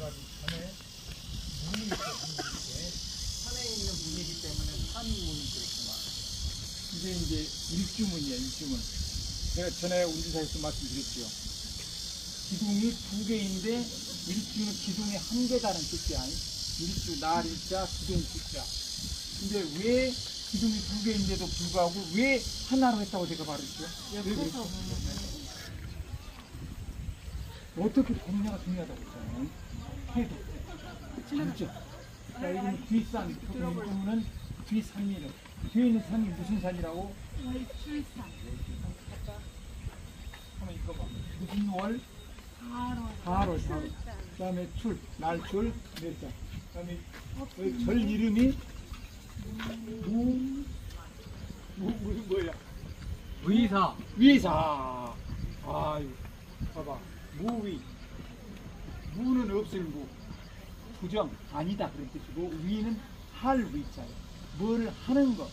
들어가기 전에 문이 있어, 문이 이렇게. 산에 있는 문이기 때문에 산문이 그렇구만. 이게 이제 일주문이야, 일주문. 제가 전에 운주사에서 말씀드렸죠. 기둥이 두 개인데 일주는 기둥이 한 개다는 뜻이야. 일주, 날일자, 기둥 일자. 근데 왜 기둥이 두 개인데도 불구하고 왜 하나로 했다고 제가 말했죠? 어떻게 공략가 중요하다고 했잖아요. 해도. 그렇죠? 자, 이거는 뒷산, 이거는 뒷산이래. 뒤에 있는 산이 무슨 산이라고? 월출산. 한번 읽어봐. 무슨 월? 4월. 그 다음에 출, 날출, 넷자. 그 다음에 절 이름이 무슨 뭐야? 의사. 위사. 아유, 봐봐. 무위. 무는 없을 무. 부정, 아니다. 그런 뜻이고, 위는 할 위자예요. 뭘 하는 것,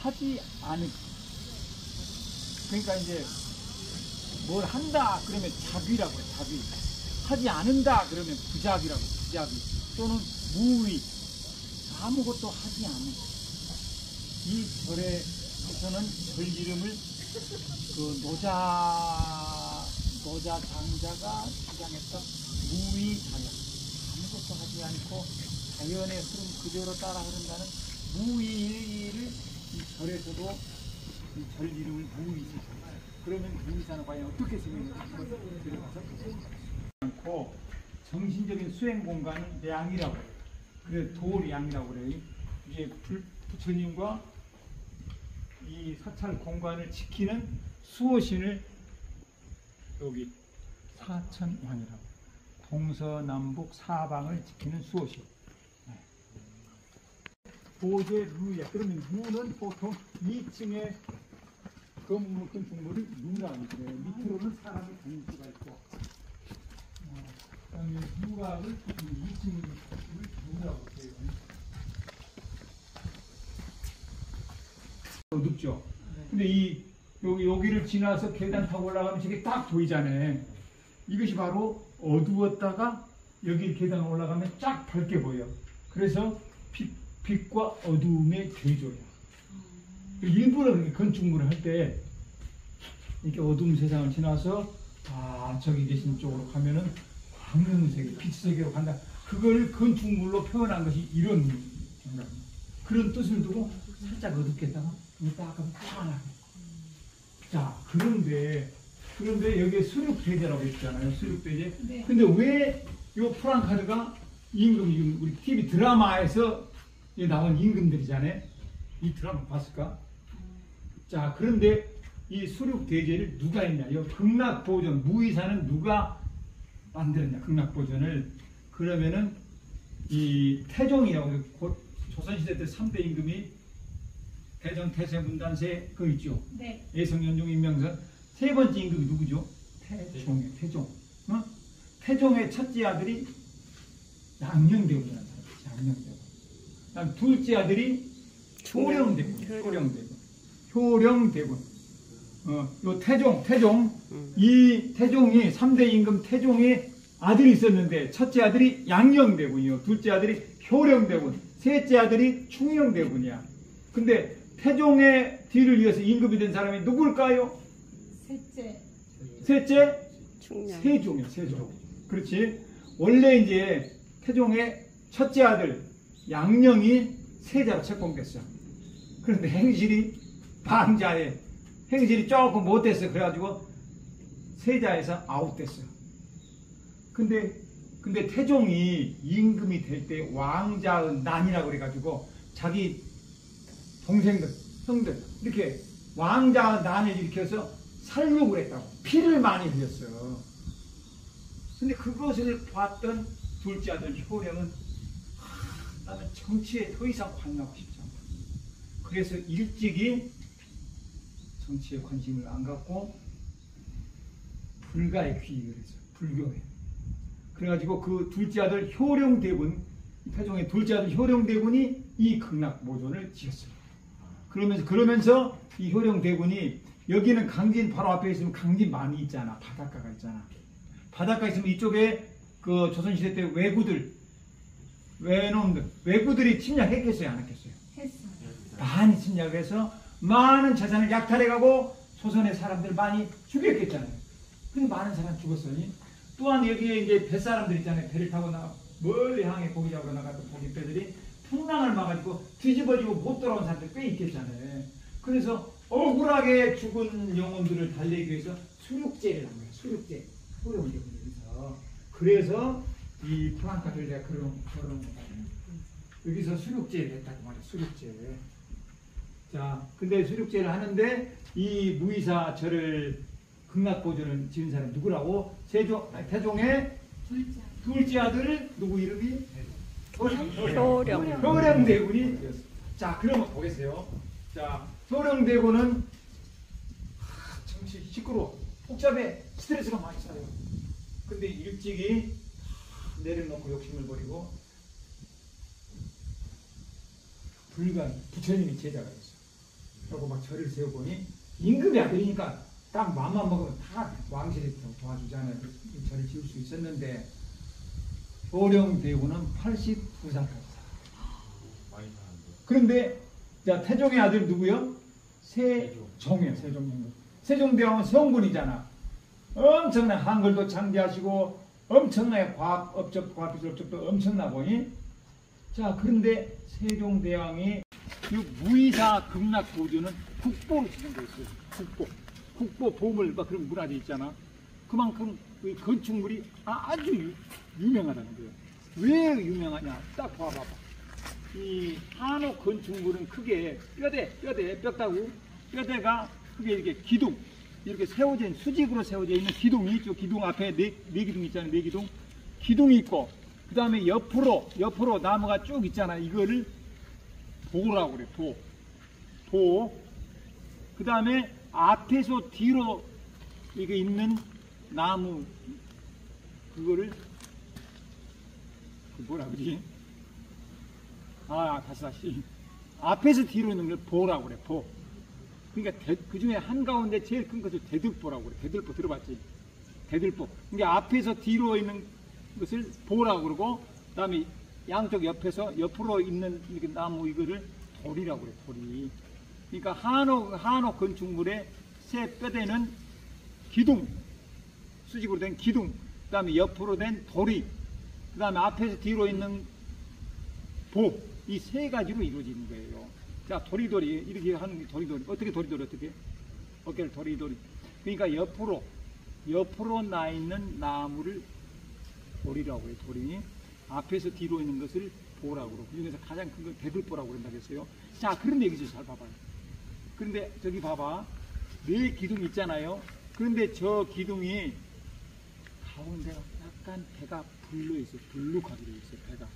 하지 않은. 그러니까 이제, 뭘 한다 그러면 작위라고 해, 작위. 하지 않는다 그러면 부작위라고 해, 부작위. 또는 무위. 아무것도 하지 않은. 이 절에서는 절 이름을 그 노자 장자가 주장했던 무위자야. 아무것도 하지 않고 자연의 흐름 그대로 따라 흐른다는 무위를 이 절에서도 이 절 이름을 무위자. 그러면 무위자는 과연 어떻게 생겼는지 한번 들어가서 않고 정신적인 수행 공간은 양이라고 해요. 그래서 도량이라고 그래요. 이게 부처님과 이 사찰 공간을 지키는 수호신을 여기 사천왕이라고, 동서남북 사방을 지키는 수호신. 보제 루야. 그러면 루는 보통 2층에 검은 중물을 루라고 그래요. 밑으로는 사람이 다닐 수가 있고, 그다음에 루각을 2층을 루라고 해요. 어둡죠. 근데 여기를 지나서 계단 타고 올라가면 저게 딱 보이잖아요. 이것이 바로 어두웠다가 여기 계단 올라가면 쫙 밝게 보여. 그래서 빛과 어두움의 대조야. 일부러 그렇게 건축물을 할 때 이렇게 어두운 세상을 지나서 저기 계신 쪽으로 가면은 광명의 세계, 빛의 세계로 간다. 그걸 건축물로 표현한 것이 이런 생각. 그런 뜻을 두고 살짝 어둡게 했다가 딱 하면 환하게. 자, 그런데 여기에 수륙대제라고 했잖아요. 수륙대제. 네. 근데 왜 이 프랑카드가 임금, 우리 TV 드라마에서 나온 임금들이잖아요. 이 드라마 봤을까? 자, 그런데 이 수륙대제를 누가 했냐? 이 극락보존, 무의사는 누가 만들었냐? 극락보존을. 그러면은 이 태종이라고, 조선시대 때 3대 임금이 대전, 태세, 문단세 그거 있죠? 네. 예성연중, 임명선. 세 번째 임금이 누구죠? 태종이에요. 태종. 태종의 첫째 아들이 양녕대군이라는 사람이에요. 양녕대군. 그다음 둘째 아들이 효령대군. 요 태종. 이 태종이 3대 임금 태종의 아들이 있었는데 첫째 아들이 양녕대군이요. 둘째 아들이 효령대군. 셋째 아들이 충녕대군이야. 근데 태종의 뒤를 이어서 임금이 된 사람이 누굴까요? 셋째? 세종이야, 세종. 그렇지. 원래 이제 태종의 첫째 아들 양녕이 세자로 책봉됐어. 그런데 행실이 방자에 행실이 조금 못됐어. 그래가지고 세자에서 아웃됐어. 근데 태종이 임금이 될 때 왕자의 난이라고 그래가지고 자기 동생들, 형들 이렇게 왕자의 난을 일으켜서 살육을 했다고. 피를 많이 흘렸어. 근데 그것을 봤던 둘째 아들 효령은 나는 정치에 더 이상 관여하고 싶지 않다. 그래서 일찍이 정치에 관심을 안 갖고 불가에 귀의를 했어. 불교에. 그래가지고 그 둘째 아들 효령대군, 태종의 둘째 아들 효령대군이 이 극락보존을 지었어요. 그러면서 이 효령대군이 여기는 강진 바로 앞에 있으면 강진 많이 있잖아. 바닷가가 있잖아. 바닷가 있으면 이쪽에 그 조선시대 때 외구들이 침략했겠어요, 안 했겠어요? 했어. 많이 침략해서 많은 재산을 약탈해가고 조선의 사람들 많이 죽였겠잖아요. 근데 많은 사람 죽었어요. 또한 여기에 이제 뱃사람들 있잖아요. 배를 타고 멀리 항해 고기 잡으러 나갔던 고깃배들이 풍랑을 막아지고 뒤집어지고 못 돌아온 사람들 꽤 있겠잖아요. 그래서 억울하게 죽은 영혼들을 달래기 위해서 수륙제를 한 거예요. 수륙제. 어려운 영혼들에서. 그래서 이 프랑카를 내가 그런 거예요. 여기서 수륙제를 했다고 말이에요. 수륙제. 자, 근데 수륙제를 하는데 이 무이사 절을 극락보존을 지은 사람이 누구라고? 태종의 둘째 아들 누구 이름이? 효령대군이 되었어요. 자, 그러면 보겠어요. 자, 효령대군은 정치 시끄러워, 복잡해, 스트레스가 많이 쌓여. 근데 일찍이 내려놓고 욕심을 버리고 부처님이 제자가 있어. 그리고 막 절을 세워보니 임금의 아들이니까 딱 마음만 먹으면 다 왕실이 도와주잖아요. 그 절을 지을 수 있었는데 효령대군은 89살까지 살았어요. 그런데 자, 태종의 아들 누구요? 세종이요. 세종대왕은 성군이잖아. 엄청난 한글도 창제하시고 엄청나게 과학기술 업적도 엄청나보니. 자, 그런데 세종대왕이 이 무이사 극락보존은 국보로 지정되어 있어요. 국보 보물 막 그런 문화재 있잖아. 그만큼 이 건축물이 아주 유명하다는 거예요. 왜 유명하냐? 딱 봐봐. 이 한옥 건축물은 크게 뼈대가 크게 이렇게 기둥, 이렇게 세워진 수직으로 세워져 있는 기둥이 있죠. 기둥 앞에 네 기둥 있잖아요. 네 기둥. 기둥이 있고, 그 다음에 옆으로 나무가 쭉 있잖아. 이거를 보라고 그래. 보. 그 다음에 앞에서 뒤로 이게 있는 나무, 그거를 뭐라 그러지? 다시. 앞에서 뒤로 있는 걸 보라고 그래. 보. 그러니까 그 중에 한가운데 제일 큰 것을 대들보라고 그래. 대들보 들어봤지? 대들보. 그러니까 앞에서 뒤로 있는 것을 보라고 그러고, 그 다음에 양쪽 옆으로 있는 이렇게 나무 이거를 돌이라고 그래. 돌이. 그러니까 한옥 건축물의 세 뼈대는 기둥, 수직으로 된 기둥, 그 다음에 옆으로 된 도리, 그 다음에 앞에서 뒤로 있는 보, 이 세 가지로 이루어지는 거예요. 자, 도리도리, 이렇게 하는 게 도리도리. 어떻게 도리도리, 어떻게? 어깨를 도리도리. 그러니까 옆으로 나 있는 나무를 도리라고 해요, 도리. 앞에서 뒤로 있는 것을 보라고 그러고, 그 중에서 가장 큰 걸 대들보라고 그런다고 했어요. 자, 그런데 여기서 잘 봐봐요. 그런데 저기 봐봐. 네 기둥 있잖아요. 그런데 저 기둥이 가운데가 약간 배가 불러있어요. 불룩하게 되어 있어요, 배가.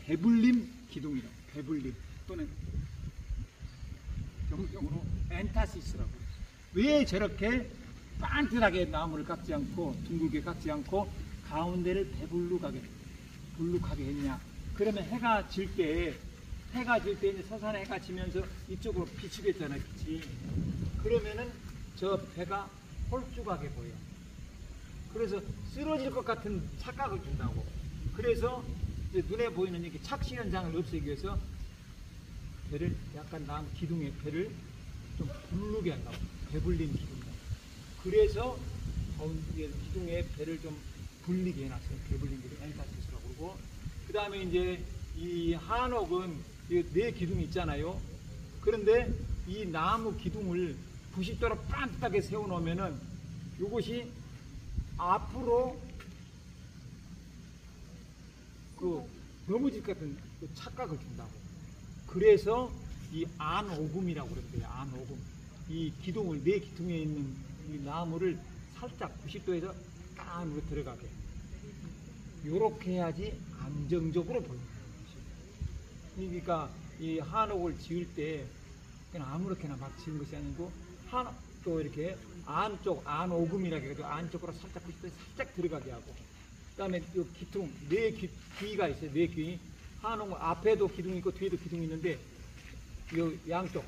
배불림 기둥이라고. 배불림. 또는 정적으로 엔타시스라고. 왜 저렇게 반듯하게 나무를 깎지 않고 둥글게 깎지 않고 가운데를 배불룩하게 했냐? 그러면 해가 질 때 이제 서산에 해가 지면서 이쪽으로 비추겠잖아요, 빛이. 그러면은 저 배가 홀쭉하게 보여. 그래서 쓰러질 것 같은 착각을 준다고. 그래서 이제 눈에 보이는 이렇게 착시 현상을 없애기 위해서 배를 약간 나무 기둥의 배를 좀 불르게 한다고. 배불린 기둥이다. 그래서 가운데 기둥의 배를 좀 불리게 해놨어요. 배불린 기둥 엔타시스라고 그러고. 그 다음에 이제 이 한옥은 네 기둥이 있잖아요. 그런데 이 나무 기둥을 90도로 반듯하게 세워놓으면은 이것이 앞으로 넘어질 것 같은 착각을 준다고. 그래서 이 안오금이라고 그랬대요. 안오금. 이 기둥을, 네 기둥에 있는 이 나무를 살짝 90도에서 안으로 들어가게. 요렇게 해야지 안정적으로 보인다. 그러니까 이 한옥을 지을 때 그냥 아무렇게나 막 지은 것이 아니고 또 이렇게 안쪽, 안오금이라고 해가지고 안쪽으로 살짝 90도에 살짝 들어가게 하고, 그 다음에 요 기둥, 네 귀가 있어요. 네 귀. 한옥 앞에도 기둥이 있고 뒤에도 기둥이 있는데 요 양쪽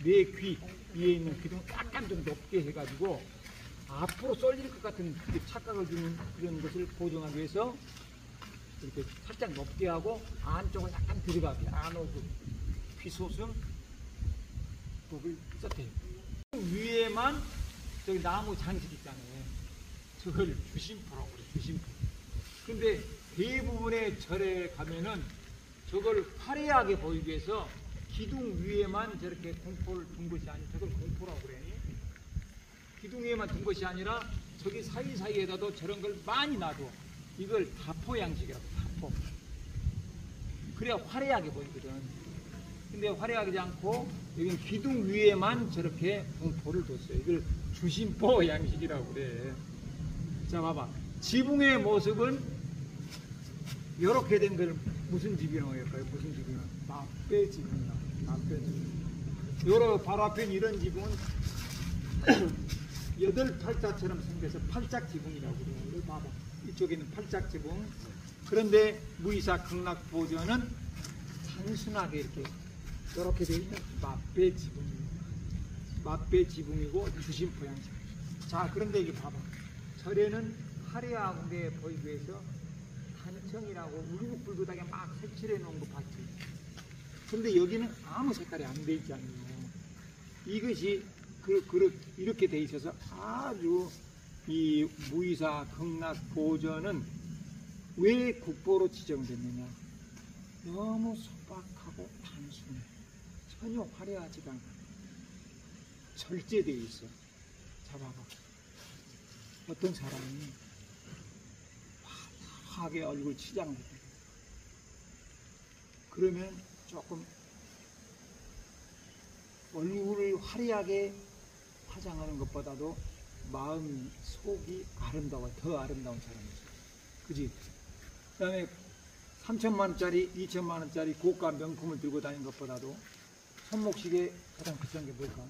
네 귀 위에 있는 기둥 약간 좀 높게 해가지고 앞으로 쏠릴 것 같은 그 착각을 주는 그런 것을 보정하기 위해서 이렇게 살짝 높게 하고 안쪽을 약간 들어가게 안으로 피소성 법을 썼대요. 위에만 저기 나무 장식 있잖아요. 저걸 주심포라고 그래요. 주심포. 근데 대부분의 절에 가면은 저걸 화려하게 보이기 위해서 기둥 위에만 저렇게 공포를 둔 것이 아니라 저걸 공포라고 그래. 기둥 위에만 둔 것이 아니라 저기 사이사이에다도 저런 걸 많이 놔둬. 이걸 다포 양식이라고, 다포. 그래야 화려하게 보이거든. 근데 화려하지 않고 여기 기둥 위에만 저렇게 공포를 뒀어요. 이걸 주심포 양식이라고 그래. 자, 봐봐. 지붕의 모습은 이렇게 된 걸 무슨 지붕이라고 할까요? 무슨 지붕이나? 납배 지붕이나. 납배 지붕. 요러 바로 앞에 이런 지붕은 여덟 팔자처럼 생겨서 팔짝 지붕이라고 그래요. 이거 봐봐. 이쪽에 있는 팔짝 지붕. 그런데 무이사 극락보전은 단순하게 이렇게 되어 있는 맞배 지붕입니다. 맞배 지붕이고 주심포 양식. 자, 그런데 이게 봐봐. 절에는 화려하게 보이기 위해서 단청이라고 울긋불긋하게 막 색칠해 놓은 거 봤지. 근데 여기는 아무 색깔이 안 돼 있잖아요. 이것이 이렇게 돼 있어서 아주 이 무이사 극락보전은 왜 국보로 지정됐느냐? 너무 소박하고 단순해. 전혀 화려하지가 않아. 절제되어 있어. 자, 봐봐. 어떤 사람이 화려하게 얼굴 치장을 해. 그러면 조금 얼굴을 화려하게 화장하는 것보다도 마음, 속이 아름다워. 더 아름다운 사람이지. 그지? 그 다음에 3천만 원짜리, 2천만 원짜리 고가 명품을 들고 다니는 것보다도 손목시계 가장 비싼 게 뭘까?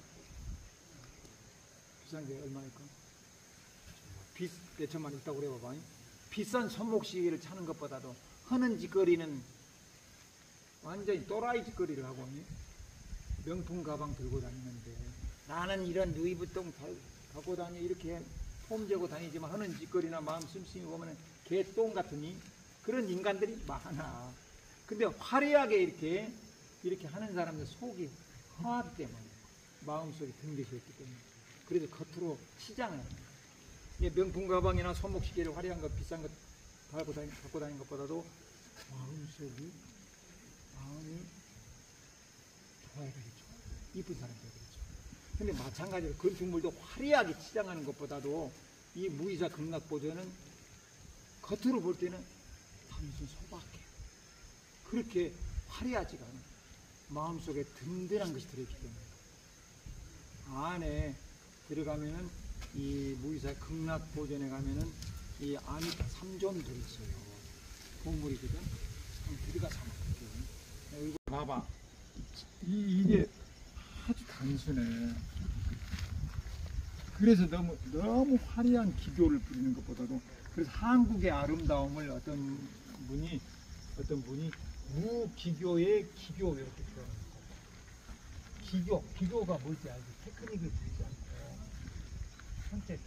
비싼 게 얼마일까? 몇 천만 원 있다고 그래 봐봐. 비싼 손목시계를 차는 것보다도 하는 짓거리는 완전히 또라이 짓거리를 하고 명품 가방 들고 다니는데 나는 이런 루이비통 갖고 다니 이렇게 폼 재고 다니지만 하는 짓거리나 마음 씀씀이 보면 개똥 같으니 그런 인간들이 많아. 근데 화려하게 이렇게 하는 사람들 속이 허하기 때문에 마음속에 든 것이 없기 때문에 그래서 겉으로 치장을 합니다. 명품 가방이나 손목시계를 화려한 것 비싼 것 갖고 다니는 것보다도 마음이 좋아야 되겠죠. 이쁜 사람이 되야 되겠죠. 근데 마찬가지로 건축물도 화려하게 치장하는 것보다도 이 무이사 극락보전은 겉으로 볼 때는 단순 소박해. 그렇게 화려하지가 않아. 마음속에 든든한 것이 들어있기 때문에 안에 들어가면은 이 무이사 극락보전에 가면은 이 안이 3존들이 있어요. 보물이거든. 들어가서 한번 볼게요. 이거 봐봐. 이게 아주 단순해. 그래서 너무 화려한 기교를 부리는 것보다도 그래서 한국의 아름다움을 어떤 분이 무기교의 기교 이렇게 표현해요. 기교가 뭘지 알지? 테크닉을 부리지 않고 현재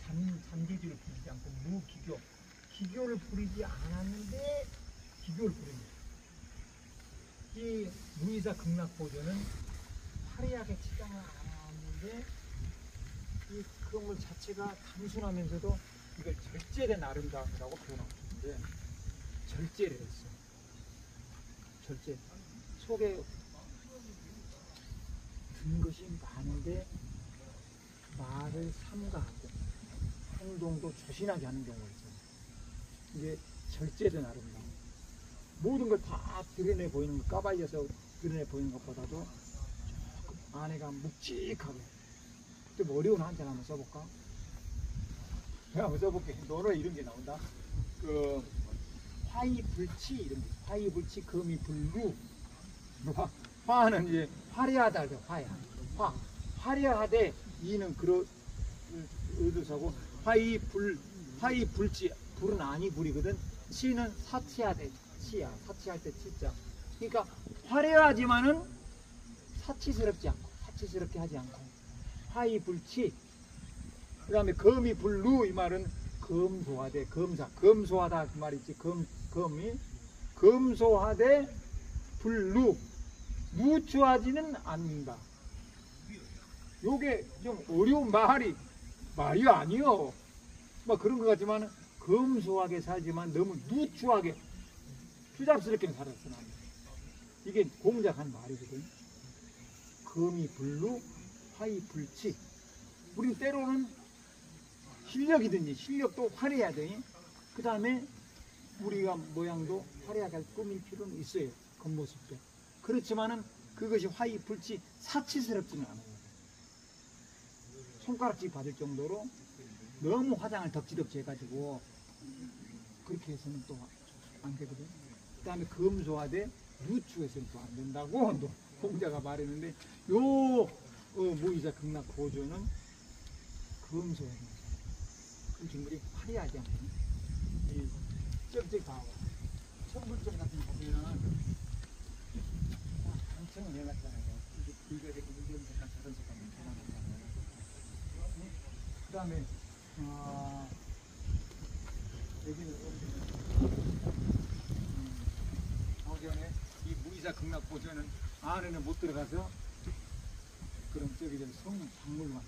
잔재주를 부리지 않고 무기교. 기교를 부리지 않았는데 기교를 부립니다. 이 무이사 극락보전은 화려하게 치장을 안 하는데 이 건물 자체가 단순하면서도 이걸 절제된 아름다움이라고 표현하고 있는데 절제를 했어. 절제. 속에 든 것이 많은데 말을 삼가하고 행동도 조신하게 하는 경우가 있어요. 이게 절제된 아름다움. 모든 걸 다 드러내 보이는 것, 까발려서 드러내 보이는 것보다도 조금 안에가 묵직하고. 좀 어려운 한자 한번 써볼까? 내가 한번 써볼게. 노래 이런 게 나온다. 화이불치 이런 게. 화이불치 금이불루. 화는 이제 화려하다. 화야. 화려하되 이는 그런 의도사고 화이불치 불은 아니 불이거든. 치는 사치하되 치야. 사치할 때 치자. 그러니까 화려하지만은 사치스럽지 않고 사치스럽게 하지 않고 화이불치 그 다음에 금이 불루 이 말은 금소화대 금사 금소하다 그 말이지 금이 금소화대 불루 누추하지는 않는다. 요게 좀 어려운 말이 아니요. 막 그런 것 같지만 금소하게 살지만 너무 누추하게 추잡스럽게 살았어 나는. 이게 공작한 말이거든. 금이 불루 화이 불치. 우린 때로는 실력이든지 실력도 화려해야 돼. 그 다음에 우리가 모양도 화려하게 꾸밀 필요는 있어요. 겉모습도. 그렇지만은 그것이 화이 불치 사치스럽지는 않아요. 손가락질 받을 정도로 너무 화장을 덕지덕지 해가지고 그렇게 해서는 또 안 되거든. 그 다음에 금소화대 누추해서는 또 안 된다고 또 공자가 말했는데 요 무이자 극락 보조는 금소화대 그 정글이 화려하지 않고 이 쩍쩍 다 천불점 같은 거 보면은 엄청 내놨잖아요. 이게 불가 되고 이런 색깔 저런 색깔 많잖아요. 그 다음에 여기는 전에 이 무이사 극락 보조는 안에는 못 들어가서 그럼 저기 성 박물관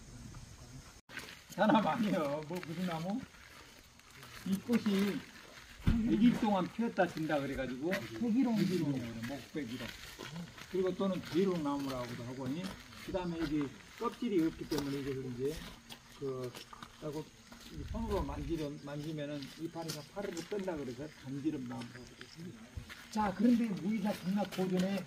사람 아니요. 뭐 무슨 나무? 이 꽃이 100일 동안 피었다 진다 그래가지고 백일홍이에요. 목백일홍. 그리고 또는 대롱나무라고도 하고 그 다음에 이게 껍질이 없기 때문에 이것을 이제 하고 손으로 만지면은 이파리가 파르르 뜬다 그래서 간지럼 나무라고 그랬습니다. 자, 그런데 무이사 극락 보존에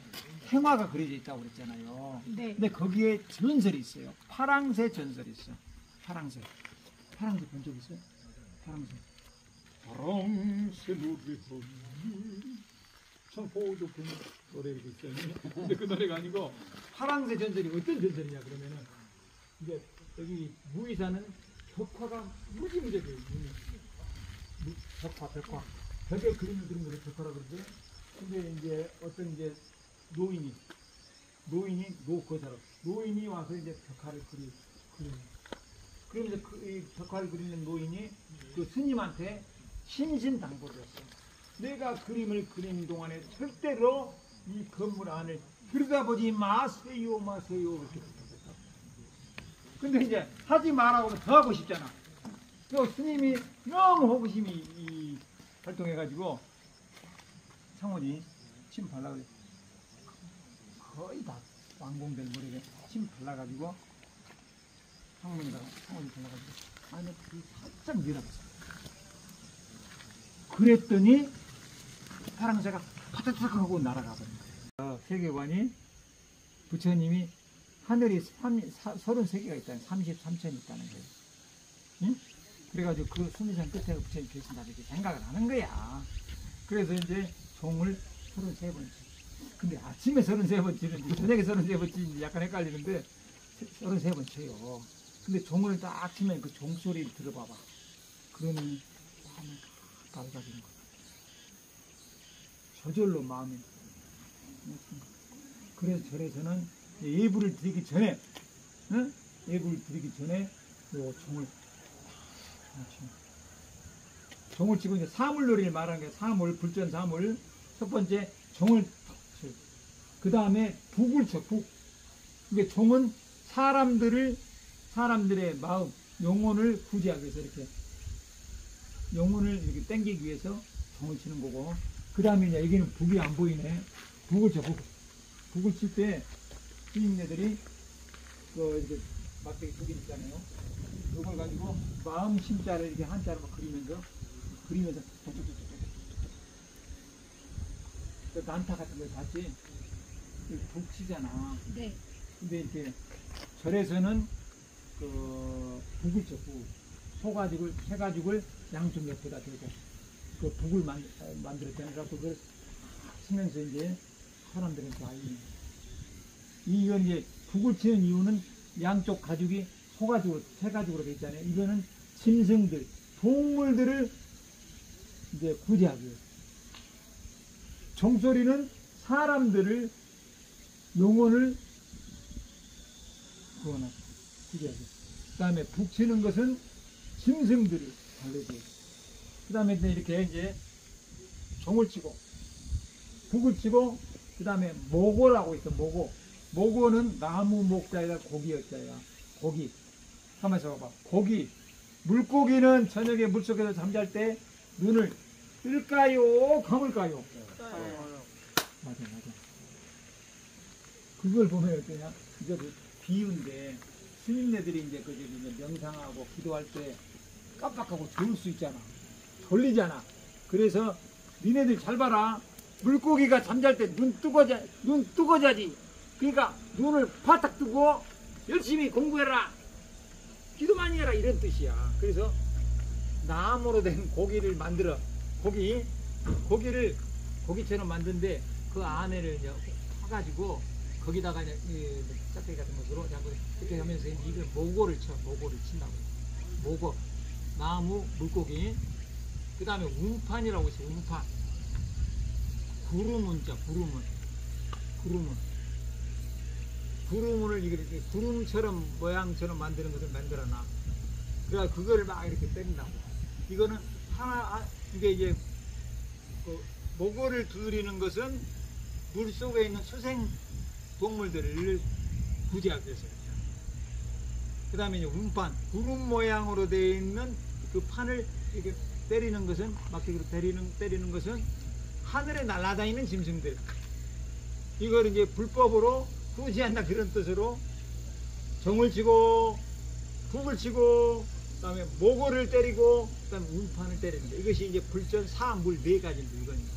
행화가 그려져 있다고 그랬잖아요. 네. 근데 거기에 전설이 있어요. 파랑새 전설이 있어요. 파랑새 본 적 있어요? 파랑새 노래 참 보도 그 노래가 있어요. 근데 그 노래가 아니고 파랑새 전설이 어떤 전설이냐 그러면은 이제 여기 무이사는 벽화가 무지무지해요. 벽화 벽에 그림을 그린 거를 벽화라 그러죠. 근데 이제 어떤 이제 노인이 와서 이제 벽화를 그리는. 그러면서 이 벽화를 그리는 노인이 그 스님한테 신신당부를 했어요. 내가 그림을 그리는 동안에 절대로 이 건물 안을 들여다보지 마세요. 이렇게 부탁했다. 근데 이제 하지 말라고 하면 더 하고 싶잖아. 그 스님이 너무 호기심이 활동해가지고 창원이 침 발라가지고 거의 다 완공될 무렵에 침 발라가지고 창원이 발라가지고 안에 불이 살짝 밀어봤어. 그랬더니 파랑새가 파닥파닥 하고 날아가 버린 거예요. 세계관이 부처님이 하늘이 33개가 있다는 33천이 있다는 거예요. 응? 그래가지고 그 수미산 끝에 부처님 계신다 이렇게 생각을 하는 거야. 그래서 이제 종을 33번 치. 근데 아침에 33번 치는지 저녁에 33번 치는지 약간 헷갈리는데 33번 쳐요. 근데 종을 딱 아침에 그 종소리를 들어봐봐. 그러면 마음이 밝아지는 거야. 저절로 마음이. 그래서 절에서는 예불을 드리기 전에, 예불을 드리기 전에 요 종을 치고 이제 사물놀이를 말하는 게 사물, 불전 사물. 첫 번째 종을 쳐. 그 다음에 북을 쳐. 북. 이게 종은 사람들의 마음, 영혼을 구제하기 위해서 이렇게 영혼을 이렇게 땡기기 위해서 종을 치는 거고. 그 다음에 이제 여기는 북이 안 보이네. 북을 쳐. 북을 칠 때 스님네들이 이렇게 막대기 북이 있잖아요. 이걸 가지고 마음 심자를 이렇게 한자로 막 그리면서 난타 같은 걸 봤지? 북 치잖아. 네. 근데 이렇게 절에서는 북을 쳐. 새가죽을 양쪽 옆에다 대고 그 북을 만들었잖아요. 그래서 그걸 치면서 이제 사람들은 다 이건 이제 북을 치는 이유는 양쪽 가죽이 새가죽으로 돼 있잖아요. 이거는 짐승들, 동물들을 이제 구제하기 위해서. 종소리는 사람들을, 영혼을 구제하기 위해서. 그 다음에 북치는 것은 짐승들이 다르지. 그 다음에 이렇게 이제 종을 치고, 북을 치고, 그 다음에 모고라고 있어, 모고. 모고는 나무 목자에다 고기 여자야. 고기. 가만히 있어봐. 고기. 물고기는 저녁에 물속에서 잠잘 때 눈을 뜰까요? 감을까요? 맞아. 그걸 보면 어떠냐? 이거 비유인데, 스님네들이 이제 이제 명상하고 기도할 때 깜빡하고 졸을 수 있잖아. 졸리잖아. 그래서 니네들 잘 봐라. 물고기가 잠잘 때 눈 뜨고 자지. 그러니까 눈을 바짝 뜨고 열심히 공부해라. 기도 많이 해라. 이런 뜻이야. 그래서 나무로 된 고기를 만들어. 고기를 고기처럼 만든데 그 안에를 이제 파가지고 거기다가 이제 짝대기 같은 것으로 자꾸 이렇게 하면서 이걸 모고를 친다고. 모고, 나무, 물고기. 그 다음에 운판이라고 있어. 운판. 구름운자. 구름을 이렇게 구름처럼 모양처럼 만드는 것을 만들어놔. 그래 그거를 막 이렇게 때린다고. 이거는 이게 이제 모고를 두드리는 것은 물 속에 있는 수생 동물들을 구제하기 위해서. 그 다음에 이제 운판, 구름 모양으로 되어 있는 그 판을 이렇게 때리는 것은, 막대기로 때리는 것은 하늘에 날아다니는 짐승들. 이걸 이제 불법으로 구제한다 그런 뜻으로 정을 치고, 북을 치고, 그 다음에 모고를 때리고, 그 다음에 운판을 때리는 거. 이것이 이제 불전, 사, 물 네 가지 물건입니다.